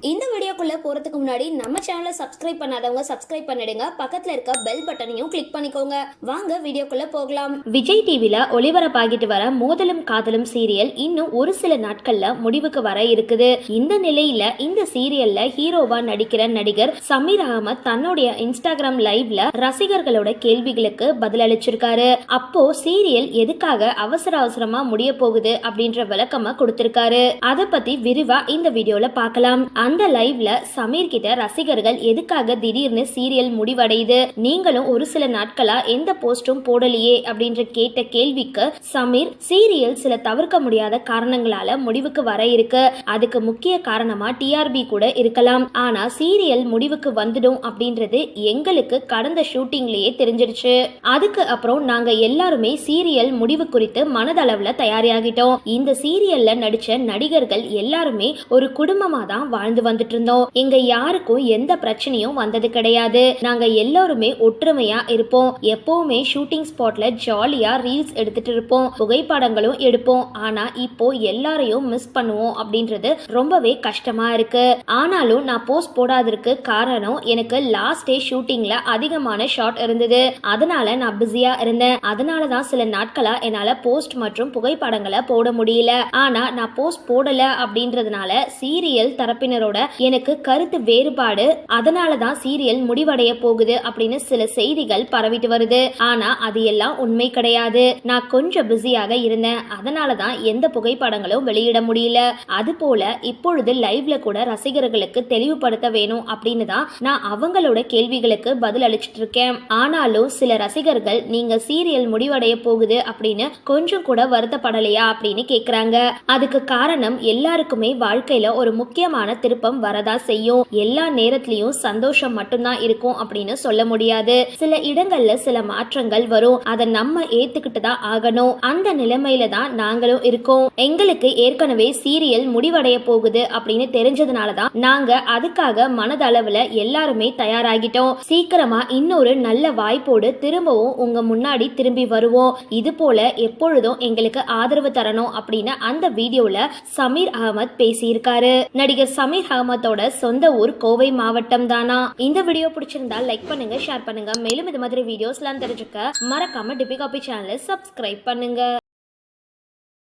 இந்த வீடியோக்குள்ள போறதுக்கு முன்னாடி நம்ம சேனலை சப்ஸ்கிரைப் பண்ணாதவங்க சப்ஸ்கிரைப் பண்ணிடுங்க, பக்கத்துல இருக்க பெல் பட்டனையும் கிளிக் பண்ணிக்கோங்க. வாங்க வீடியோக்குள்ள போகலாம். விஜய் டிவில ஒளிபரப்பாகிட்டு வர மோதலும் காதலும் சீரியல் இன்னும் ஒரு சில நாட்கள்ல முடிவுக்கு வர இருக்குது. இந்த நிலையில இந்த சீரியல்ல ஹீரோவா நடிக்கிற நடிகர் சமீர் அகமது தன்னுடைய இன்ஸ்டாகிராம் லைவ்ல ரசிகர்களோட கேள்விகளுக்கு பதிலளிச்சிருக்காரு. அப்போ சீரியல் எதுக்காக அவசரமா முடிய போகுது அப்படின்ற விளக்கமா கொடுத்திருக்காரு. அதை பத்தி விரிவா இந்த வீடியோல பார்க்கலாம். அந்த லைவ்ல சமீர் கிட்ட ரசிகர்கள் எதுக்காக திடீர்னு சீரியல் முடிவடையுது, நீங்களும் ஒரு சில நாட்களா எந்த போஸ்டும் போடலையே அப்படின்ற கேட்ட கேள்விக்கு சமீர் சீரியல் சில தவிர்க்க முடியாத காரணங்களால முடிவுக்கு வர இருக்கு, அதுக்கு முக்கிய காரணமா டிஆர்பி கூட இருக்கலாம், ஆனா சீரியல் முடிவுக்கு வந்துடும் அப்படின்றது எங்களுக்கு கடந்த ஷூட்டிங்லயே தெரிஞ்சிருச்சு. அதுக்கு அப்புறம் நாங்க எல்லாருமே சீரியல் முடிவு குறித்து மனதளவுல தயாராகிட்டோம். இந்த சீரியல்ல நடிச்ச நடிகர்கள் எல்லாருமே ஒரு குடும்பமா தான் வாழ்ந்து வந்துட்டு இருந்தோம். எங்க யாருக்கும் எந்த பிரச்சனையும் வந்தது கிடையாது. நாங்க எல்லாருமே ஒற்றுமையா இருப்போம். எப்பவுமே ஷூட்டிங் ஸ்பாட்ல ஜாலியா ரீல்ஸ் எடுத்துட்டு இருப்போம், புகைப்படங்களும் எடுப்போம். ஆனா இப்போ எல்லாரையும் மிஸ் பண்ணுவோம் அப்படின்றது ரொம்பவே கஷ்டமா இருக்கு. ஆனாலும் நான் போஸ்ட் போடாததுக்கு காரணம் எனக்கு லாஸ்ட் டே ஷூட்டிங்ல அதிகமான ஷாட் இருந்தது, அதனால நான் பிஸியா இருந்தேன். அதனாலதான் சில நாட்களா என்னால போஸ்ட் மற்றும் புகைப்படங்களை போட முடியல. ஆனா நான் போஸ்ட் போடல அப்படின்றதுனால சீரியல் தரப்பினரோட எனக்கு கருத்து வேறுபாடு, அதனாலதான் சீரியல் முடிவடைய போகுது அப்படின்னு சில செய்திகள் பரவிட்டு வருது. ஆனா அது எல்லாம் உண்மை கிடையாது. நான் கொஞ்சம் பிஸியாக இருந்தேன், அதனாலதான் எந்த புகைப்படங்களும் வெளியிட முடியல. அது போல இப்பொழுது லைவ்ல கூட ரசிகர்களுக்கு தெளிவுபடுத்த வேணும் அப்படின்னு தான் நான் அவங்களோட கேள்விகளுக்கு பதில் அளிச்சிட்டு இருக்கேன். ஆனாலும் சில ரசிகர்கள் நீங்க சீரியல் முடிவடைய போகுது அப்படின்னு கொஞ்சம் கூட வருத்தப்படலையா அப்படின்னு கேக்குறாங்க. அதுக்கு காரணம் எல்லாருக்குமே வாழ்க்கையில ஒரு முக்கியமான திருப்பம் வரதா செய்யும். எல்லா நேரத்திலயும் சந்தோஷம் மட்டும்தான் இருக்கும் அப்படின்னு சொல்ல முடியாது. சில இடங்கள்ல சில மாற்றங்கள் வரும், அதை நம்ம ஏத்துக்கிட்டு தான் ஆகணும். அந்த நிலைமையில தான் நாங்களும் இருக்கோம். எங்களுக்கு ஏற்கனவே சீரியல் முடிவடைய போகுது அப்படின்னு தெரிஞ்சதுனாலதான் நாங்க அதுக்காக மனதளவுல எல்லாருமே தயாராகிட்டோம். சீக்கிரமா இன்னொரு நல்ல வாய்ப்போடு திரும்பவும் உங்க முன்னாடி திரும்பி வருவோம். இது போல எப்பொழுதும் எங்களுக்கு ஆதரவு தரணும் அப்படின்னு அந்த வீடியோல சமீர் அகமது பேசியிருக்காரு. நடிகர் சமீர் அகமதோட சொந்த ஊர் கோவை மாவட்டம் தானா. இந்த வீடியோ பிடிச்சிருந்தா லைக் பண்ணுங்க, ஷேர் பண்ணுங்க. மேலும் இது மாதிரி வீடியோஸ்லாம் தெரிஞ்சுக்க மறக்காம டிபி காபி சேனலை சப்ஸ்கிரைப் பண்ணுங்க.